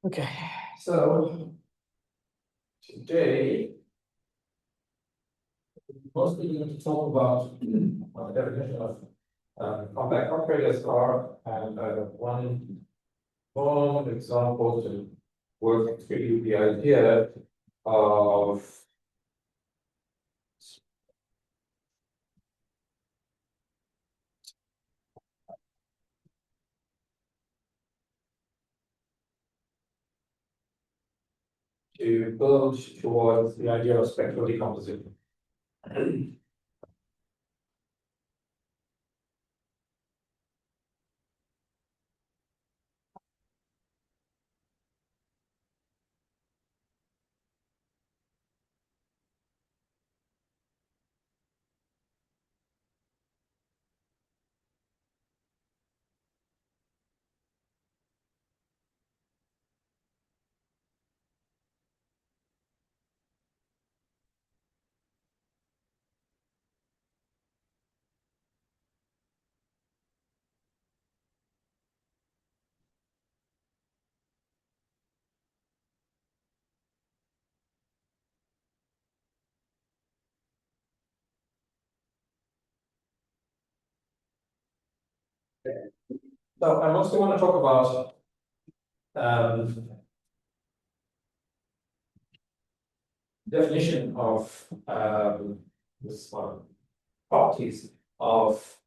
Okay, so today mostly going to talk about what the definition of compact operators are and one example to work through the idea of to build towards the idea of spectral decomposition. So I also want to talk about definition of this one properties of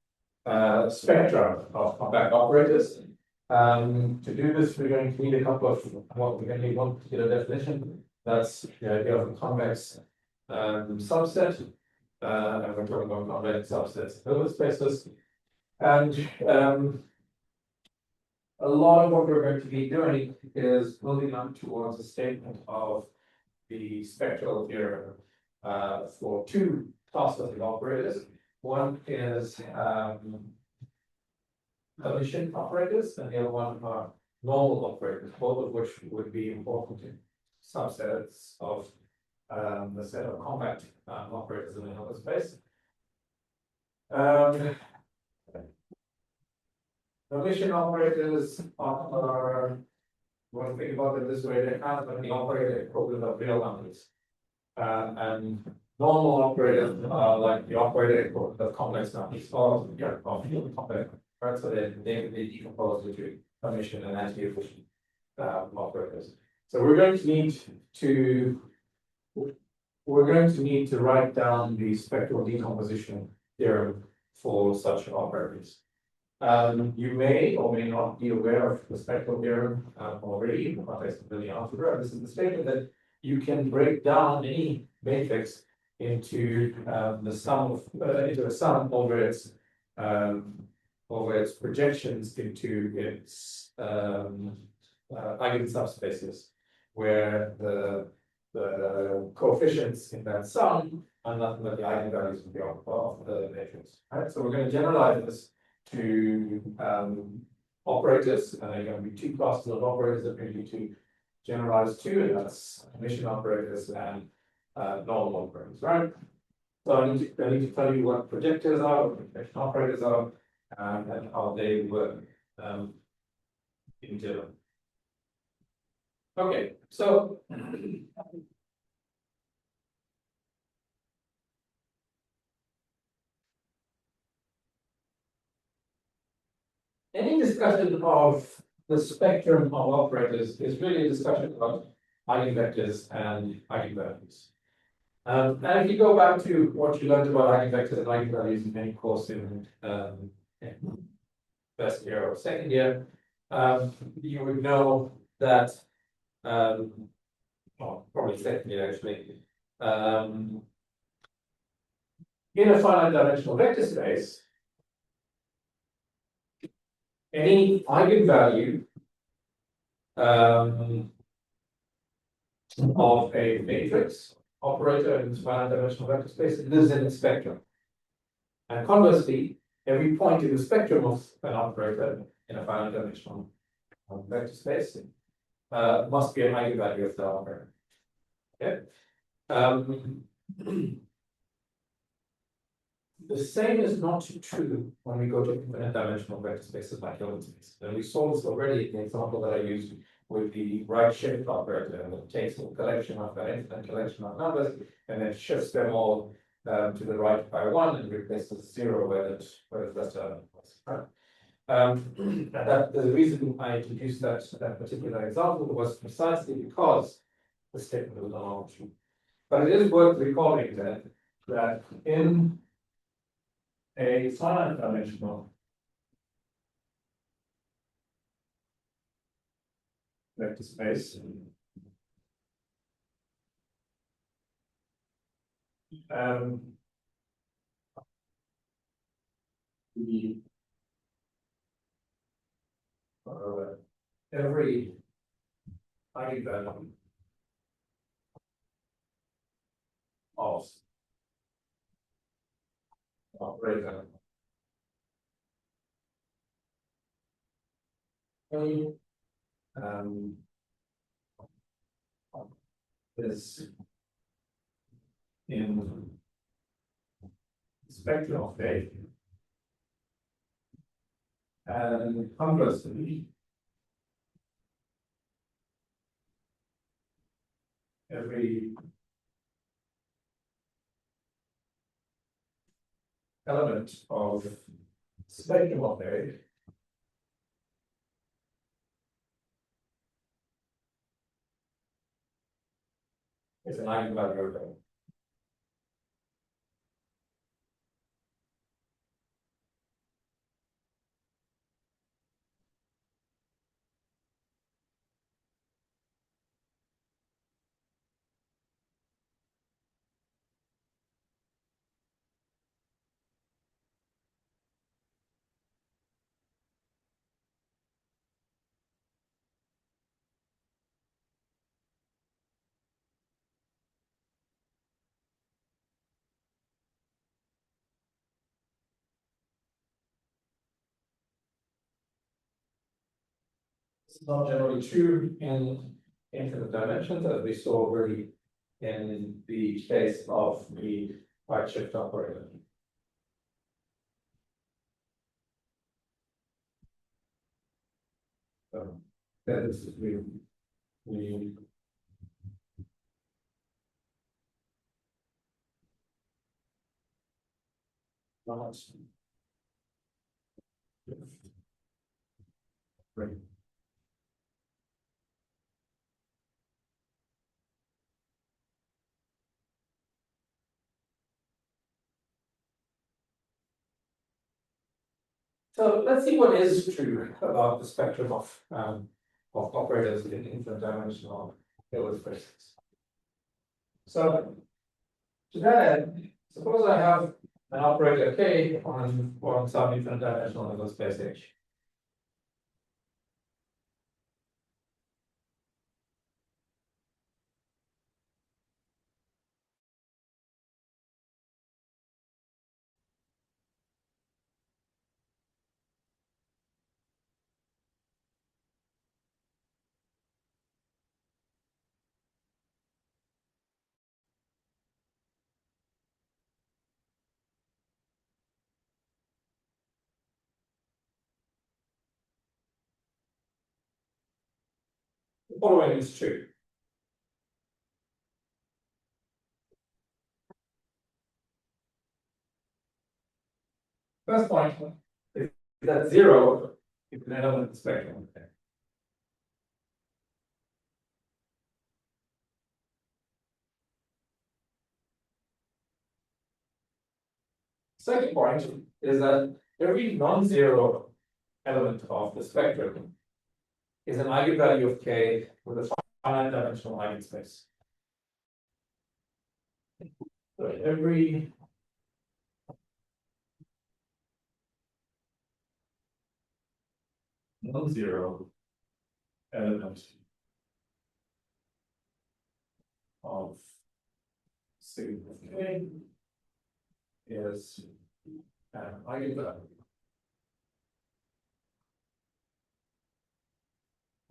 spectra of compact operators. To do this, we're going to need a couple of what we're going to need one particular definition. That's the idea of a convex subset, and we're talking about convex subsets of Hilbert spaces. And a lot of what we're going to be doing is building up towards a statement of the spectral theorem for two classes of operators. One is Hermitian operators, and the other one are normal operators, both of which would be important in subsets of the set of compact operators in the Hilbert space. Hermitian operators are, when we think about it this way, they kind of the operator equivalent of real numbers. And normal operators are like the operator equivalent of complex numbers, or of complex, right? So they decompose into Hermitian and anti-efficient operators. So we're going to need to write down the spectral decomposition theorem for such operators. You may or may not be aware of the spectral theorem already in the context of linear algebra. This is the statement that you can break down any matrix into the sum of into a sum over its projections into its eigen subspaces, where the coefficients in that sum are nothing but the eigenvalues of the matrix. Right, so we're going to generalize this to operators, and there are going to be two classes of operators that we need to generalize to, and that's Hermitian operators and normal operators, right? So I need to tell you what projectors are, what projection operators are, and how they work in general. Okay, so any discussion of the spectrum of operators is really a discussion about eigenvectors and eigenvalues. And if you go back to what you learned about eigenvectors and eigenvalues in any course in first year or second year, you would know that, well, probably second year actually, in a finite dimensional vector space, any eigenvalue of a matrix operator in this finite dimensional vector space lives in its spectrum. And conversely, every point in the spectrum of an operator in a finite dimensional vector space must be an eigenvalue of the operator. Okay. The same is not true when we go to infinite dimensional vector spaces like Hilbert space. And we saw this already in the example that I used with the right shift operator, and it takes a collection of an infinite collection of numbers, and then shifts them all to the right by one and replaces zero where the first element was. Right? And that the reason I introduced that particular example was precisely because the statement was non-optional. But it is worth recalling that in a finite dimensional vector space, the every eigenvalue of operator is in spectrum of A, and conversely, every element of spectrum of A is an eigenvalue of A. It's not generally true in infinite dimensions, as we saw already in the case of the right shift operator. So that is we not right. So let's see what is true about the spectrum of operators in infinite dimensional Hilbert spaces. So to that end, suppose I have an operator K on some infinite dimensional Hilbert space H. The following is true. First point is that zero is an element of the spectrum. Second point is that every non-zero element of the spectrum is an eigenvalue of K with a finite dimensional eigenspace. So every non-zero element of sigma K is an eigenvalue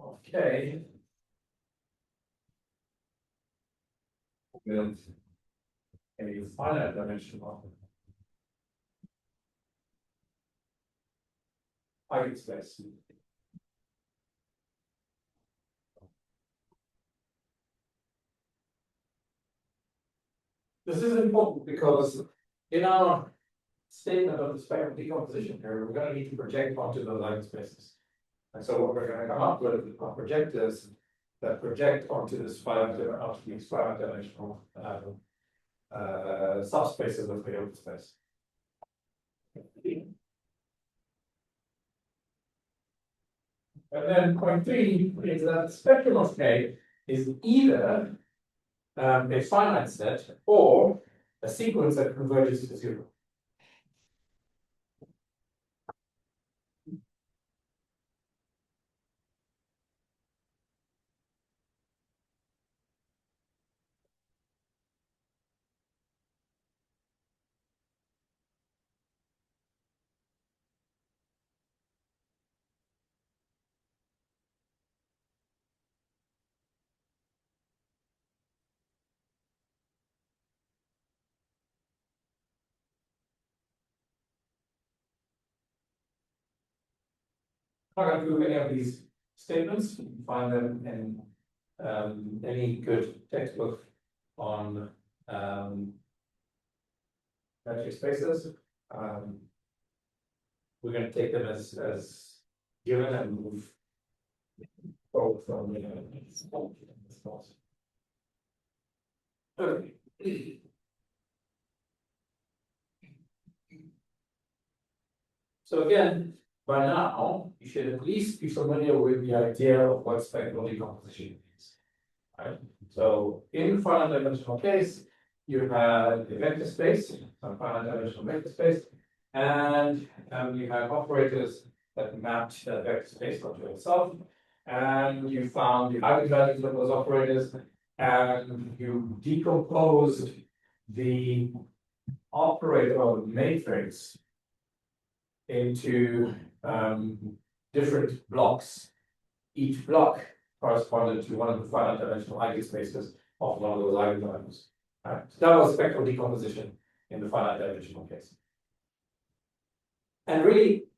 of K with a finite dimensional eigenspace. This is important because in our statement of the spectrum decomposition here, we're gonna need to project onto those eigenspaces. And so what we're gonna come up with are projectors that project onto these five dimensional subspaces of the open space. And then point three is that the spectrum of K is either a finite set or a sequence that converges to zero. I'm not going to do any of these statements. You can find them in any good textbook on metric spaces. We're going to take them as given and move forward from okay. So again, by now, you should at least be familiar with the idea of what spectral decomposition is. Right? So in the finite dimensional case, you have a vector space, some finite dimensional vector space, and you have operators that mapped that vector space onto itself, and you found the eigenvalues of those operators, and you decomposed the operator of the matrix into different blocks. Each block corresponded to one of the finite dimensional eigenspaces of one of those eigenvalues. Right? So that was spectral decomposition in the finite dimensional case. And really,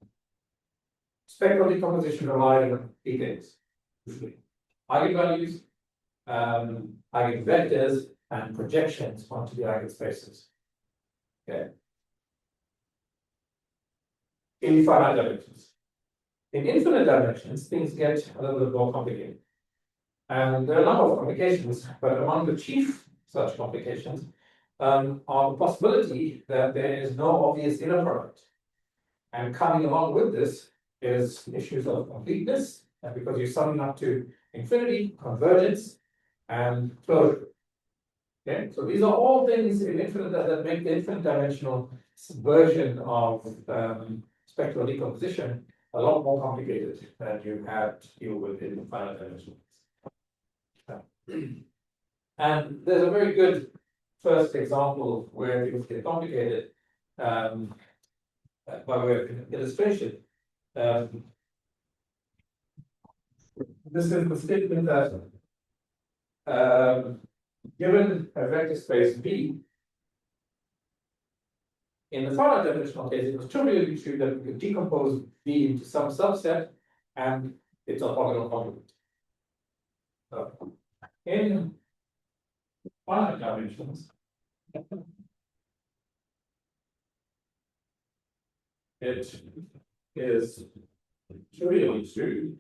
spectral decomposition relied on three things: eigenvalues, eigenvectors, and projections onto the eigenspaces. Okay. In finite dimensions. In infinite dimensions, things get a little bit more complicated. And there are a number of complications, but among the chief such complications are the possibility that there is no obvious inner product. And coming along with this is issues of completeness, and because you're summing up to infinity, convergence, and closure. Okay, so these are all things in infinite that make the infinite dimensional version of spectral decomposition a lot more complicated than you have to deal with in finite dimensional. And there's a very good first example where things get complicated by way of illustration. This is the statement that given a vector space V, in the finite dimensional case, it was trivially true that we could decompose V into some subset and its orthogonal complement. So in finite dimensions, it is trivially true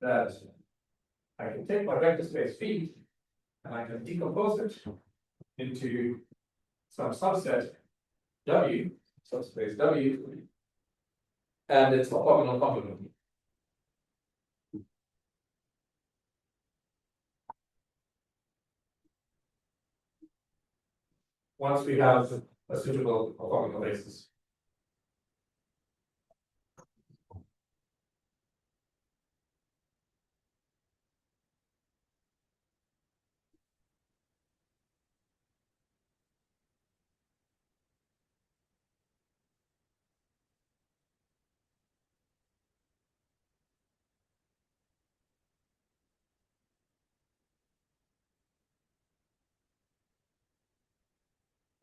that I can take my vector space V and I can decompose it into some subset W, subspace W, and its orthogonal complement. Once we have a suitable orthogonal basis.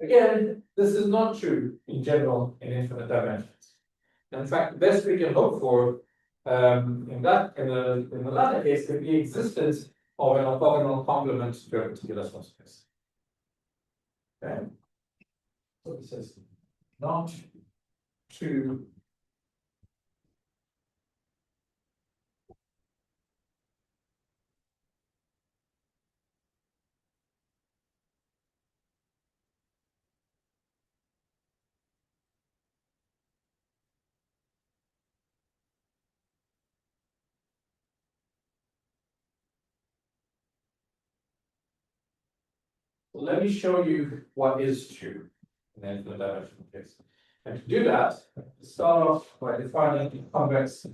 Again, this is not true in general in infinite dimensions. In fact, the best we can hope for in the latter case, could be existence of an orthogonal complement to a particular subspace. Okay. So this is not true. Let me show you what is true in the infinite dimensional case. And to do that, start off by defining the convex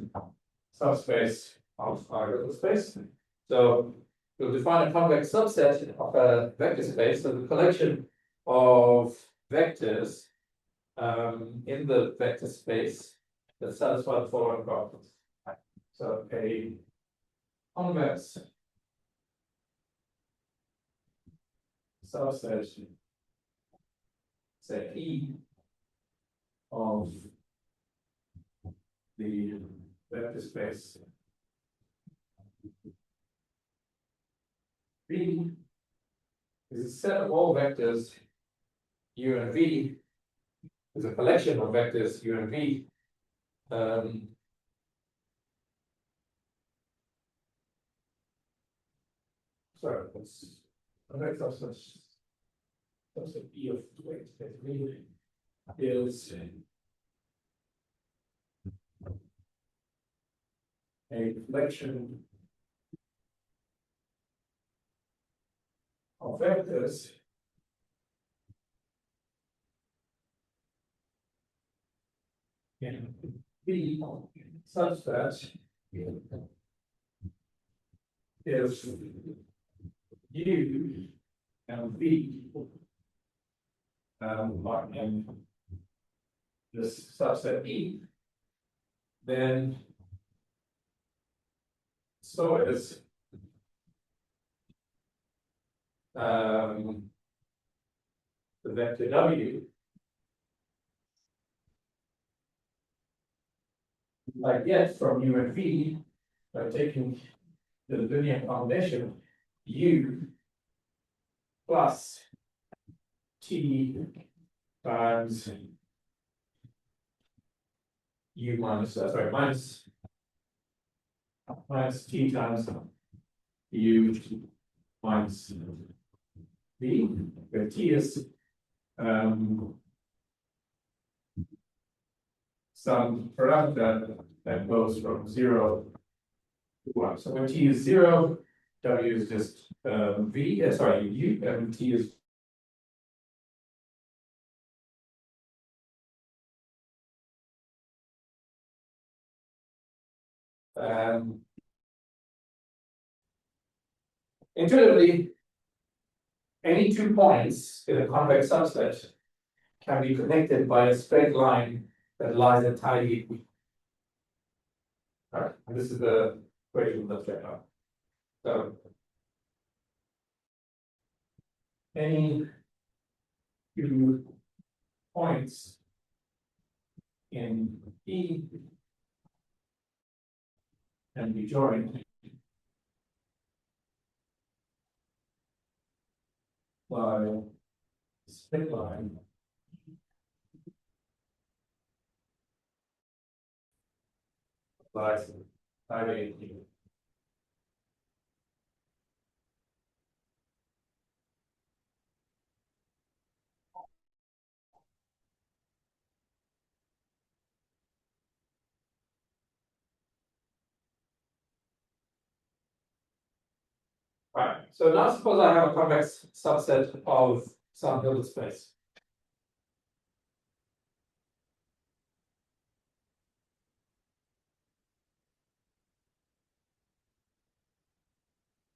subspace of our little space. So we'll define a convex subset of a vector space, so the collection of vectors in the vector space that satisfy the following properties. So a convex subset, say E of the vector space V is a set of all vectors U and V, is a collection of vectors U and V. Sorry, let's vector subset E of vector space V is a collection of vectors in V such that if U and V are in this subset E, then so is the vector W, I get from U and V by taking the linear combination U plus T times U minus minus T times U minus V, where T is some parameter that goes from 0 to 1. So when T is 0, W is just V, sorry, U, and T is intuitively, any 2 points in a convex subset can be connected by a straight line that lies entirely. All right, and this is the equation let's check out. So any 2 points in E can be joined by a straight line lies entirely. Right. So now suppose I have a convex subset of some Hilbert space.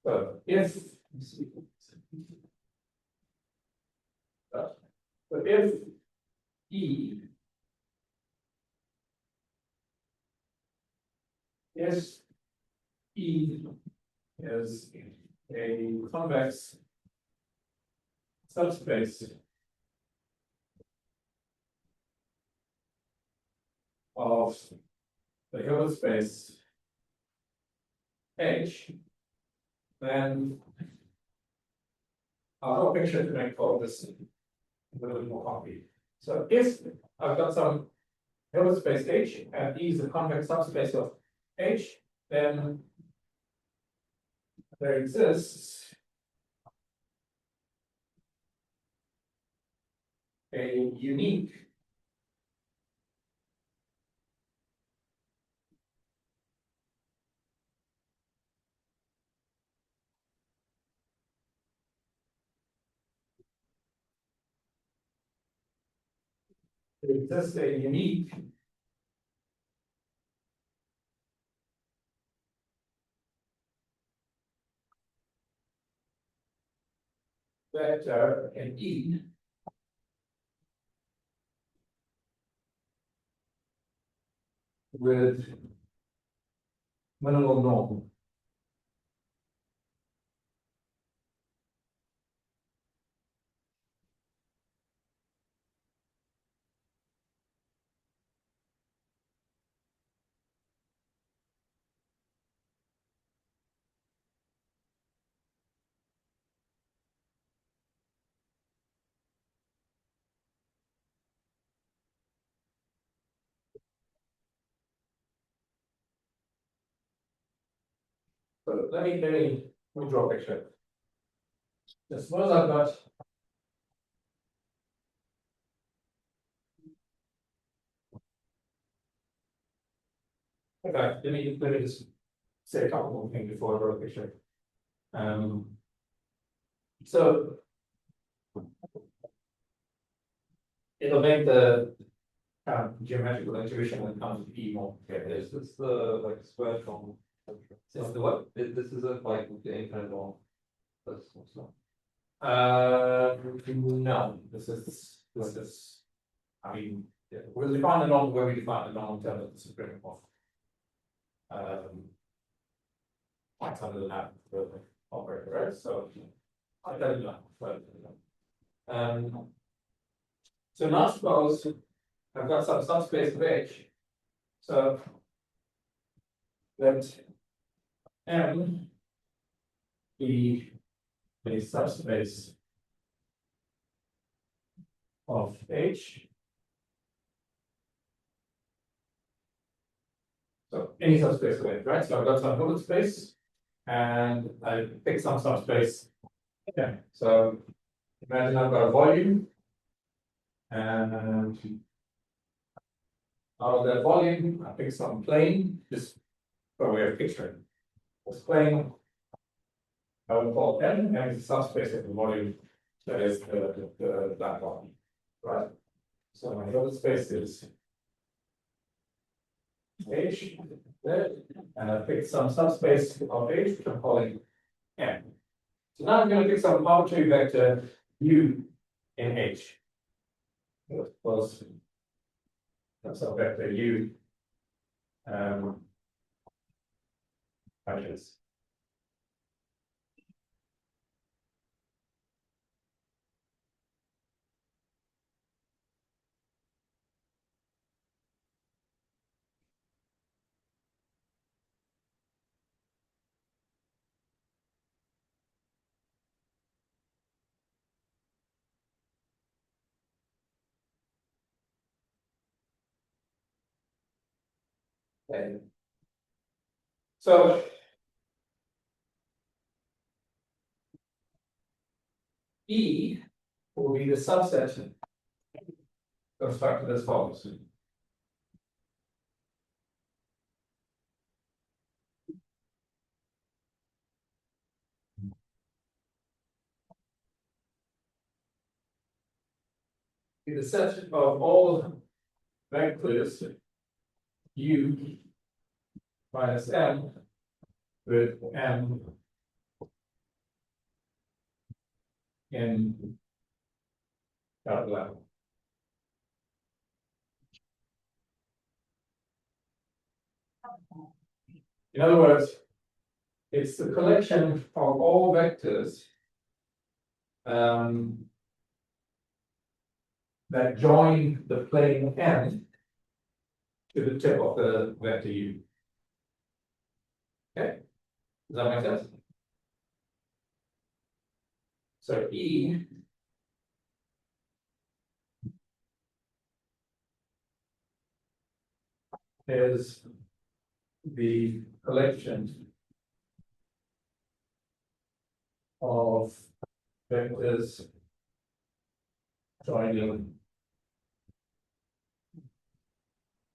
So if E is a convex subspace of the Hilbert space H, then I'll draw a picture to make all this a little bit more concrete. So if I've got some Hilbert space H and E is the convex subspace of H, then there exists a unique vector in E with minimal norm. So let me draw a picture. So suppose I've got okay, let me just say a couple more things before I draw a picture. So it'll make the geometrical intuition when it comes to E more. Okay, Is this the like square norm? this is the what? This isn't like the infinite norm. That's not. No, this is, I mean, yeah, we'll define the norm where we define the norm in terms of the supreme of. Points under the map for the operator, right? So I don't know. So now suppose I've got some subspace of H. So let M be a subspace of H. So any subspace of H, right? So I've got some Hilbert space and I pick some subspace. Okay, so imagine I've got a volume and out of that volume, I pick some plane, just by way of picturing. This plane I will call M, and it's a subspace of the volume that is that one, right? So my Hilbert space is H, there, and I pick some subspace of H, which I'm calling M. So now I'm going to pick some arbitrary vector U in H. Plus, that's our vector U. Vectors. Okay. So E will be the subset constructed as follows. Be the set of all vectors U minus M with M in capital M. In other words, it's the collection of all vectors that join the plane M to the tip of the vector U. Okay, Does that make sense? So E. Is the collection of vectors joining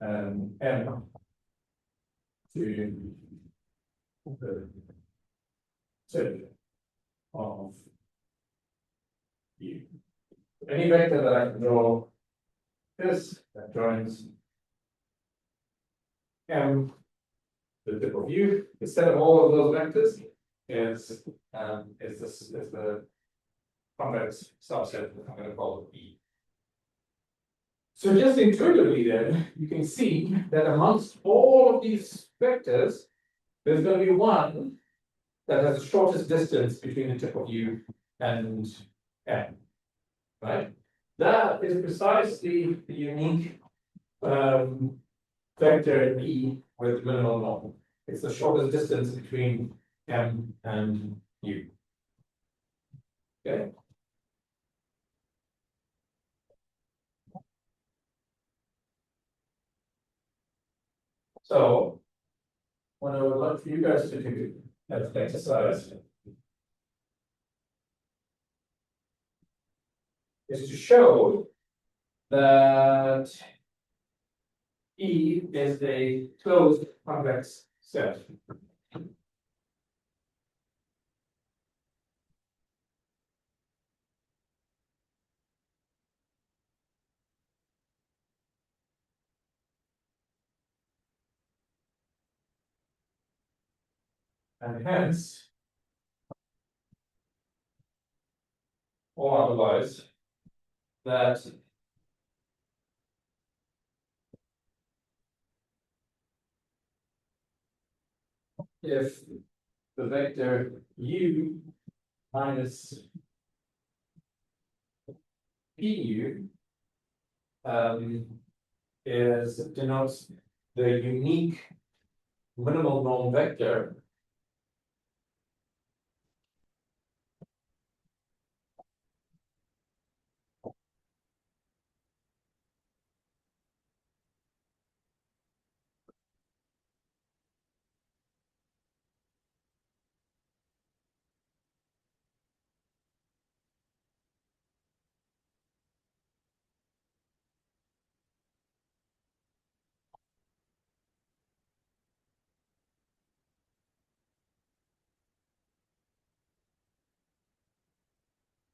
M to the set of U. Any vector that I can draw this that joins M, the tip of U, instead of all of those vectors is the convex subset that I'm going to call E. So just intuitively then, you can see that amongst all of these vectors, there's going to be one that has the shortest distance between the tip of U and M, right? That is precisely the unique vector in E with minimal norm. It's the shortest distance between M and U. Okay. So, what I would like for you guys to do as an exercise is to show that E is a closed convex set. And hence, or otherwise, that if the vector U minus PU denotes the unique minimal norm vector,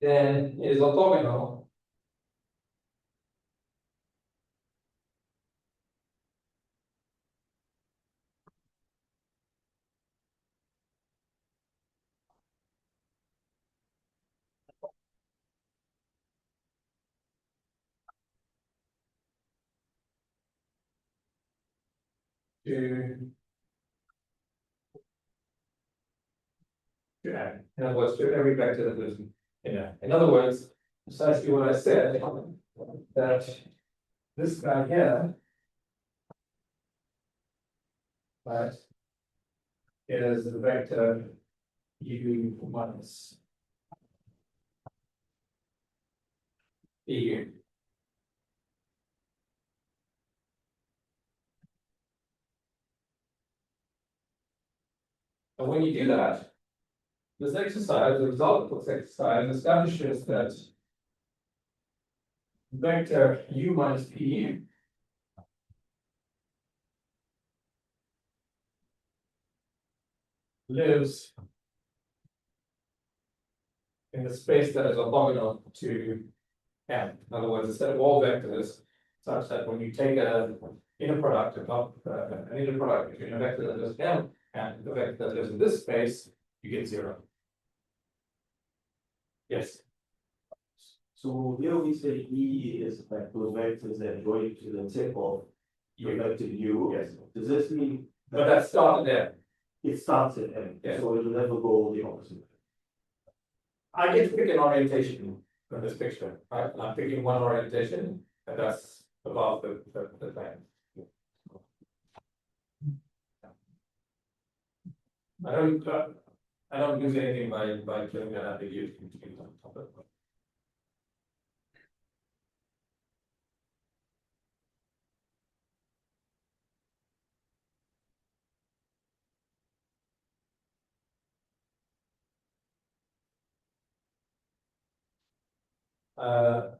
then it is orthogonal to M. In other words, to every vector that lives in M. In other words, precisely what I said, that this guy here, right, is the vector U minus PU. And when you do that, this exercise, the result of this exercise establishes that vector U minus PU lives in the space that is orthogonal to M. In other words, instead of all vectors, such that when you take an inner product between a vector that lives in M and the vector that lives in this space, you get 0. Yes. So here we say E is like those vectors that join to the tip of the vector U. Yes. Does this mean But that started there. it starts at M? Yes. So it will never go the opposite. I get to pick an orientation from this picture, right? I'm picking one orientation, and that's above the plane. I don't lose anything by killing that ambiguity between the topic.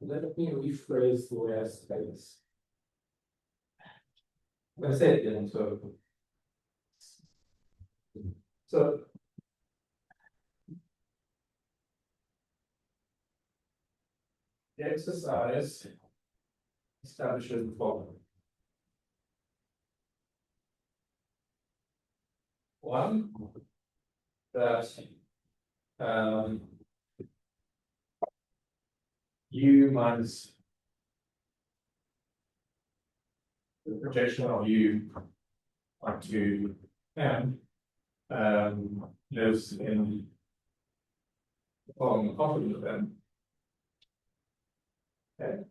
Let me rephrase the way I say this. I'm gonna say it again, so. The exercise establishes the following. One, that U minus the projection of U onto M lives in the following complement of M. Okay.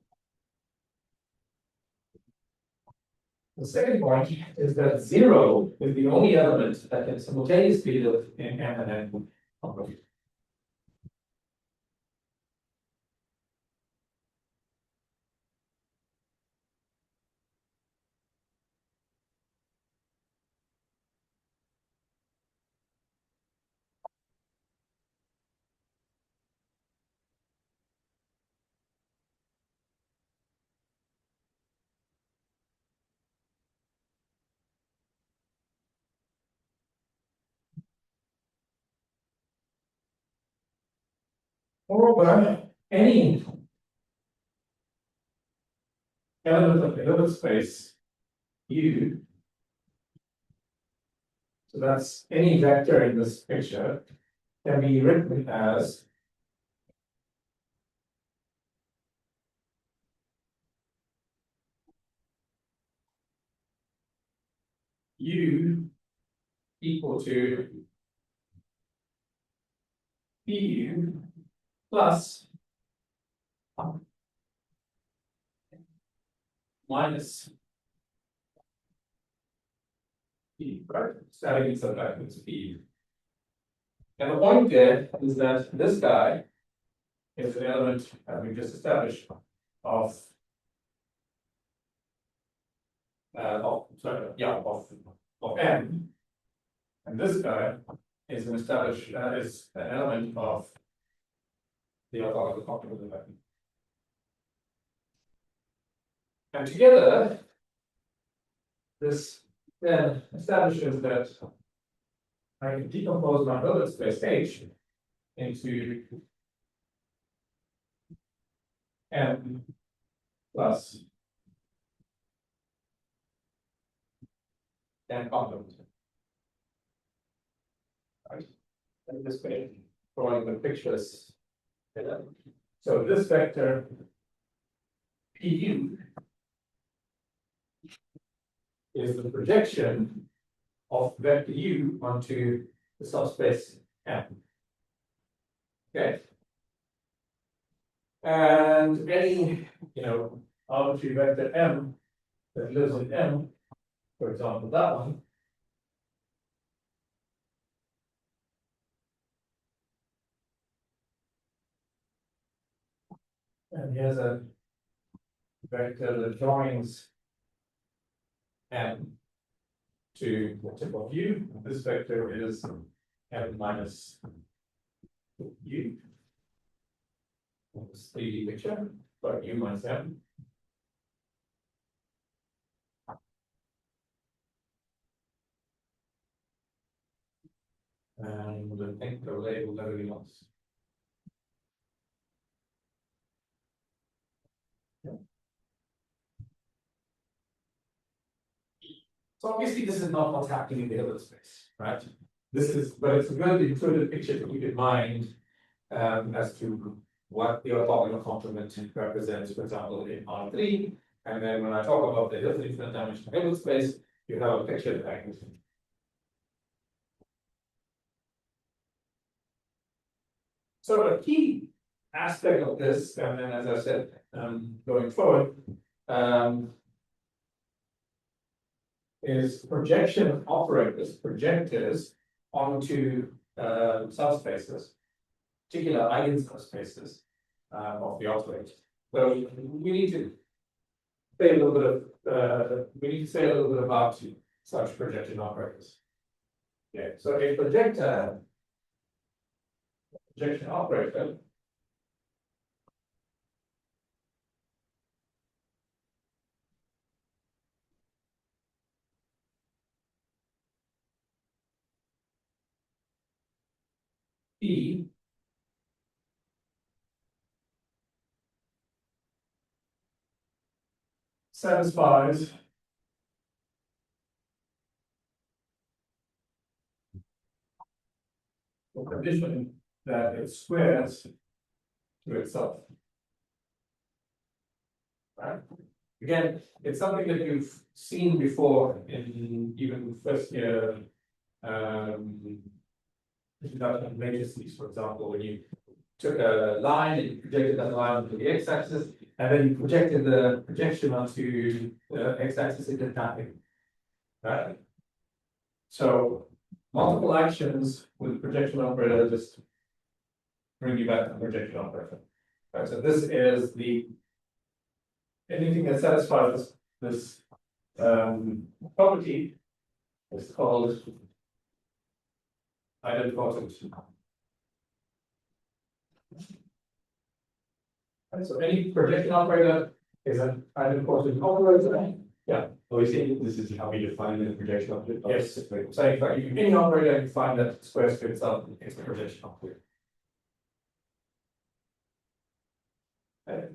The second point is that 0 is the only element that can simultaneously live in M and N complement. Moreover, any element of the Hilbert space U, so that's any vector in this picture, can be written as U equal to PU plus minus P, right? Static and subtractance P. And the point there is that this guy is an element that we just established of M, and this guy is an established is an element of the orthogonal complement of M. And together, this then establishes that I can decompose my Hilbert space H into M plus N complement. Right. And this way, drawing the pictures. So this vector PU is the projection of vector U onto the subspace M. Okay. And any, arbitrary vector M that lives in M, for example, that one, and here's a vector that joins M to the tip of U. This vector is M minus U. This 3D picture, but U minus M. And I think the label everything else. So obviously this is not what's happening in the Hilbert space, right? This is, but it's a good intuitive picture to keep in mind as to what the orthogonal complement represents, for example, in R3. And then when I talk about the infinite dimensional Hilbert space, you have a picture that I can see. So a key aspect of this, and then as I said, going forward, is projection operators, projectors onto subspaces, particular eigensubspaces of the oscillator. So we need to say a little bit of about such projection operators. Yeah, so a projection operator E satisfies the condition that it squares to itself. Right? Again, it's something that you've seen before in even first year introduction of matrices, for example, when you took a line and you projected that line onto the x-axis, and then you projected the projection onto the x-axis, it did nothing. Right? So multiple actions with projection operator just bring you back to the projection operator. Right, so this is the anything that satisfies this property is called idempotent. Right, so any projection operator is an idempotent operator. Yeah. Oh, you see, this is how we define the projection operator? Yes. So in fact, you any operator you find that squares to itself, it's a projection operator. Okay.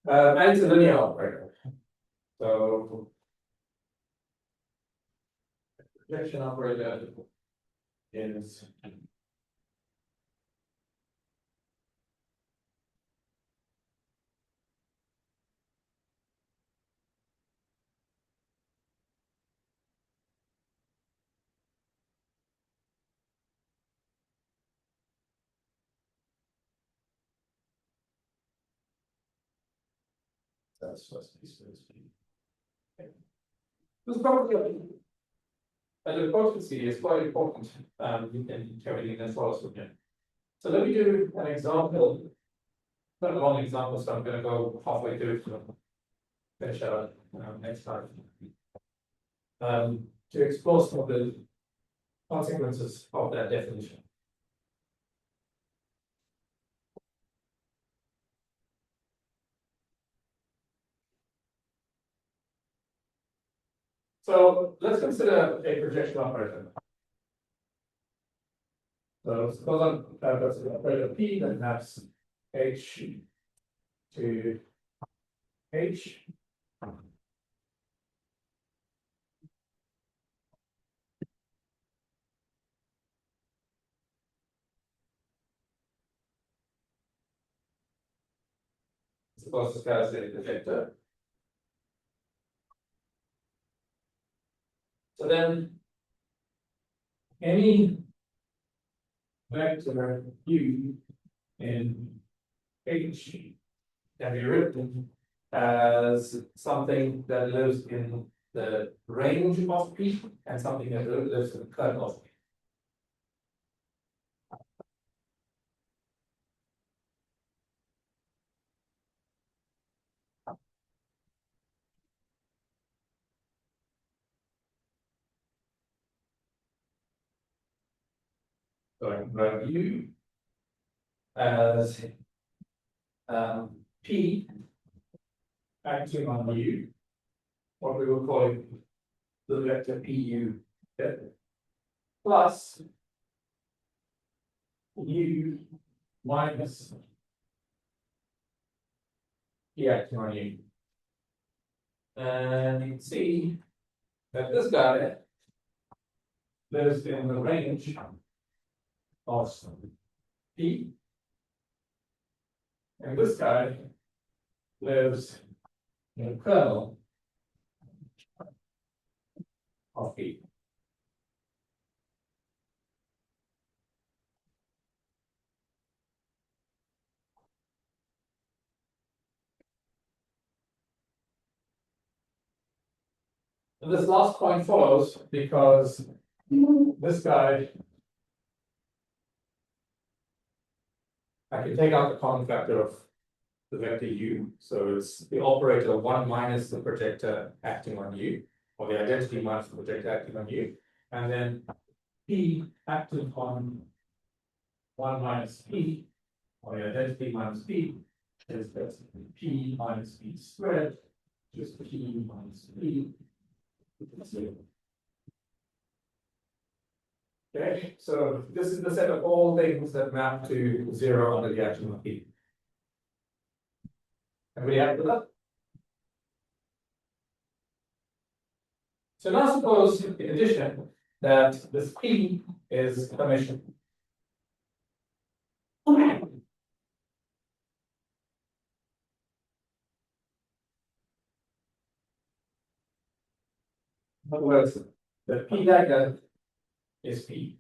And it's a linear operator. So projection operator is that's first piece. This property of idempotency is quite important in determining this also. So let me do an example, not a long example, so I'm going to go halfway through to finish out next time. To explore some of the consequences of that definition. So let's consider a projection operator. So suppose I've got an operator P that maps H to H. Suppose this guy is a projector. So then any vector U in H can be written as something that lives in the range of P and something that lives in the kernel of P. So I can write U as P acting on U, what we will call it the vector PU, plus U minus P acting on U. And you can see that this guy lives in the range of P, and this guy lives in the kernel of P. And this last point follows because this guy. I can take out the common factor of the vector u, so it's the operator one minus the projector acting on u, or the identity minus the projector acting on u, and then p acting on one minus p, or the identity minus p, is that p minus p squared, just p minus p. Okay, so this is the set of all things that map to 0 under the action of p. Everybody happy with that? So now suppose, in addition, that this p is Hermitian. In other words, the p dagger is p.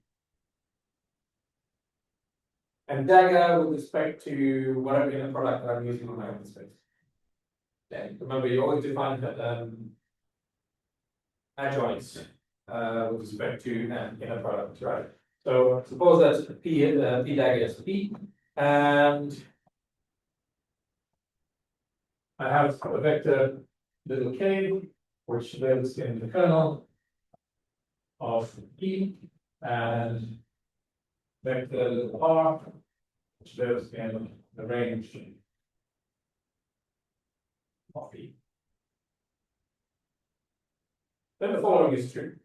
And dagger with respect to whatever inner product that I'm using on my open space. Then remember, you always define adjoints with respect to an inner product, right? So suppose that p dagger is p, and I have a vector little k, which lives in the kernel of p, and vector little r, which lives in the range of p. Then the following is true.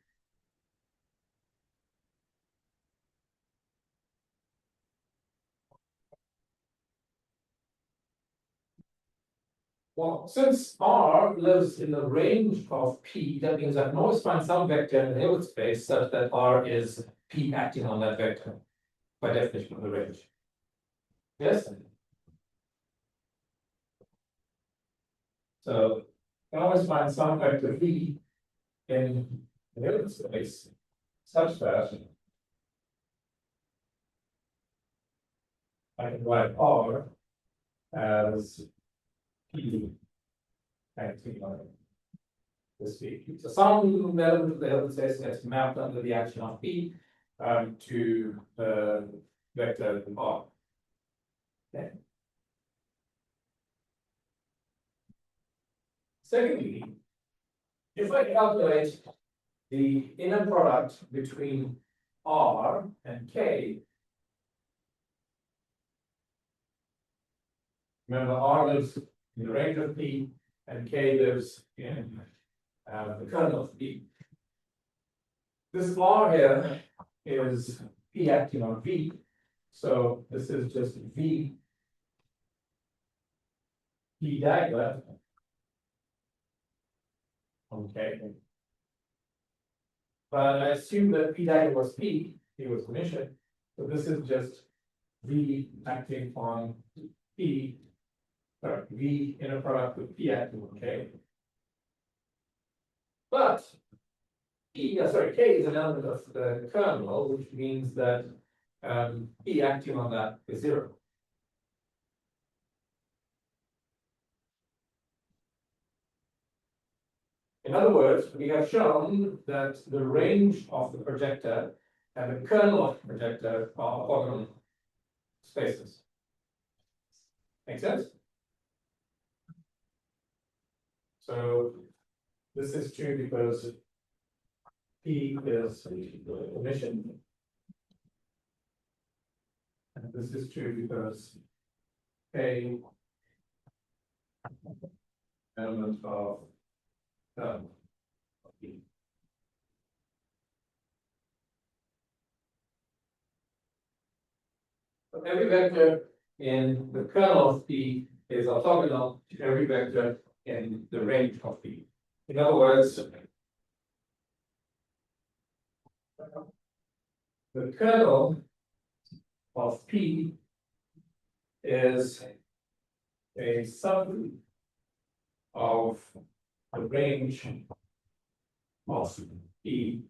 Well, since R lives in the range of P, that means I can always find some vector in the Hilbert space such that R is P acting on that vector by definition of the range. Yes? So I can always find some vector V in the Hilbert space such that I can write R as P acting on this V. So some element of the Hilbert space gets mapped under the action of P to the vector R. Okay. Secondly, if I calculate the inner product between R and K, remember R lives in the range of P and K lives in the kernel of P. This R here is P acting on V, so this is just V P dagger on K. But I assume that P dagger was P, P was Hermitian, so this is just V acting on P, sorry, V inner product with P acting on K. But K is an element of the kernel, which means that P acting on that is 0. In other words, we have shown that the range of the projector and the kernel of the projector are orthogonal spaces. Make sense? So this is true because P is Hermitian. And this is true because K element of P. So every vector in the kernel of P is orthogonal to every vector in the range of P. In other words, the kernel of P is a subgroup of the range of P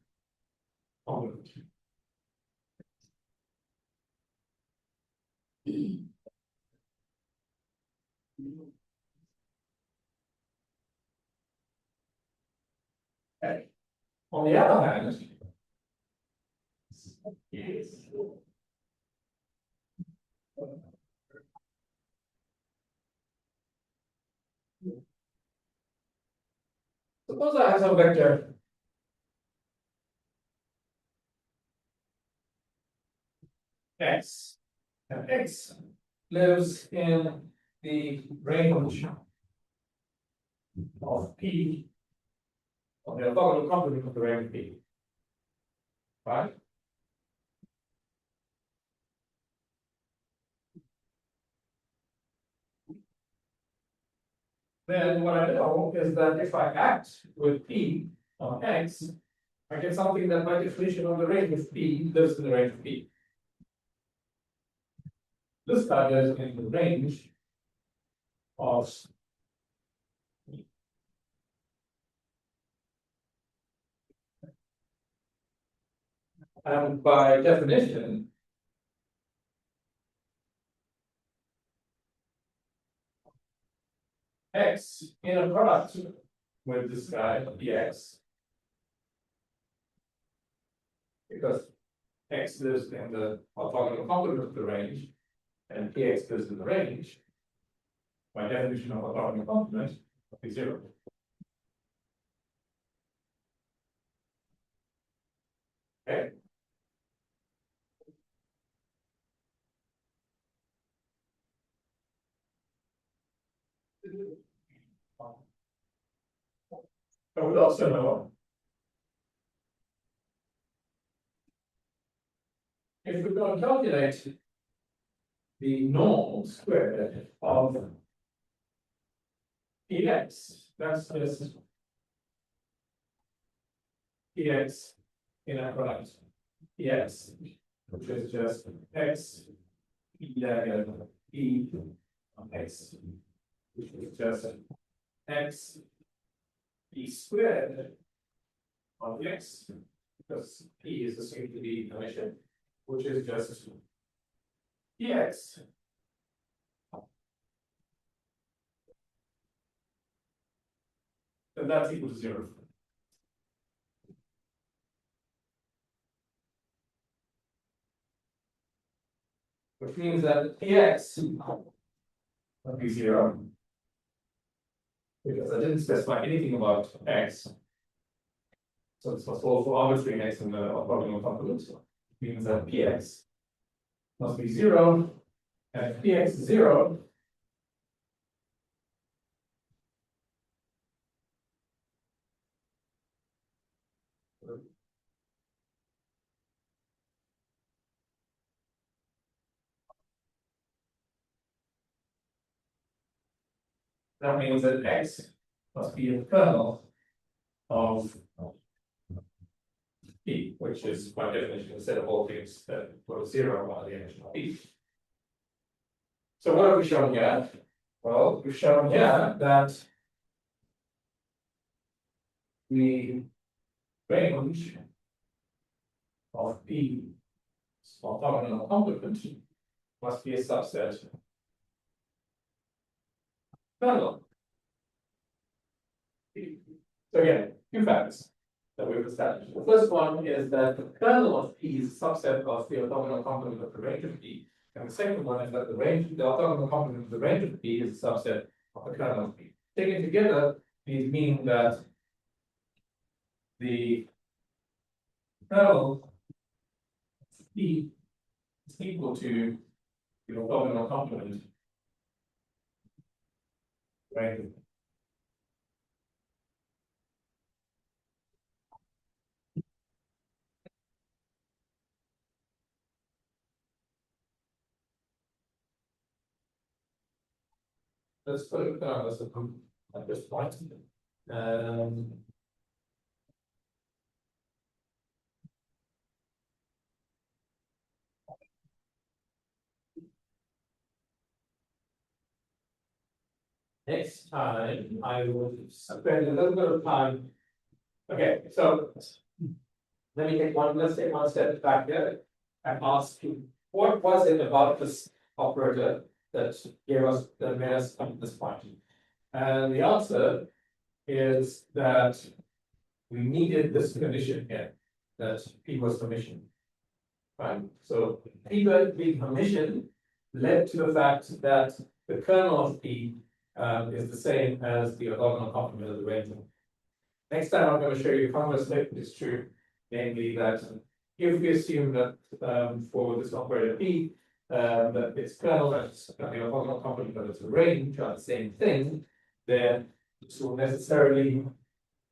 on Okay. On the other hand, Suppose I have some vector. X, and X lives in the range of P. Of the orthogonal complement of the range P. Right? Then what I know is that if I act with P on X, I get something that by definition of the range of P lives in the range of P. This guy is in the range of and by definition, X in a product with this guy, Px, because X lives in the orthogonal complement of the range, and Px lives in the range, by definition of orthogonal complement, is zero. Okay. But we also know if we're going to calculate the norm squared of Px, that's just Px in a product, Px, which is just X P diagonal P on X, which is just X P squared on X, because P is assumed to be dimension, which is just Px. And that's equal to zero. Which means that Px will be zero. Because I didn't specify anything about X. So this was all for arbitrary X in the orthogonal complement. Means that Px must be zero, and if Px is zero, that means that X must be in the kernel of P, which is by definition a set of all things that were zero by the dimension of P. So what have we shown here? Well, we've shown here that the range of P orthogonal complement must be a subset kernel. So again, two facts that we've established. The first one is that the kernel of P is a subset of the orthogonal complement of the range of P. And the second one is that the orthogonal complement of the range of P is a subset of the kernel of P. Taken together, these mean that the kernel of P is equal to the orthogonal complement range of P. Let's put it down as a at this point. Next time, I will spend a little bit of time. Okay, so let's take one step back here and ask you, what was it about this operator that made us come to this point? And the answer is that we needed this condition here, that P was permission. right? So P being permission led to the fact that the kernel of P is the same as the orthogonal complement of the rental. Next time I'm going to show you a converse statement is true, namely that if we assume that for this operator P, that its kernel is the orthogonal complement of its range are the same thing, then this will necessarily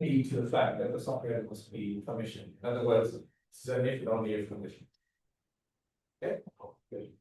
lead to the fact that this operator must be permission. In other words, it's an if and only if condition. Okay? Good.